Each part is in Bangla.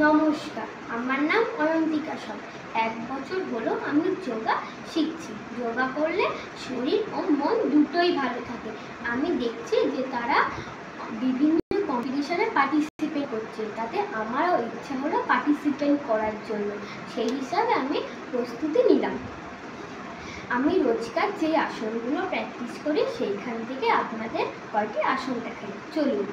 নমস্কার, আমার নাম অয়ন্তিকা সর। 1 বছর হলো আমি যোগা শিখছি। যোগা করলে শরীর ও মন দুটোই ভালো থাকে। আমি দেখছি যে তারা বিভিন্ন কম্পিটিশনে পার্টিসিপেট করছে, তাতে আমারও ইচ্ছা হলো পার্টিসিপেট করার জন্য। সেই হিসাবে আমি প্রস্তুতি নিলাম। আমি রোজকার যে আসনগুলো প্র্যাকটিস করি সেইখান থেকে আপনাদের কয়েকটি আসন দেখাই, চলুন।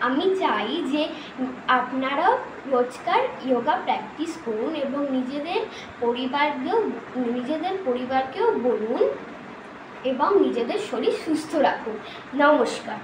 আমি চাই যে আপনারাও রোজকার যোগা প্র্যাকটিস করুন এবং নিজেদের পরিবারকেও বলুন এবং নিজেদের শরীর সুস্থ রাখুন। নমস্কার।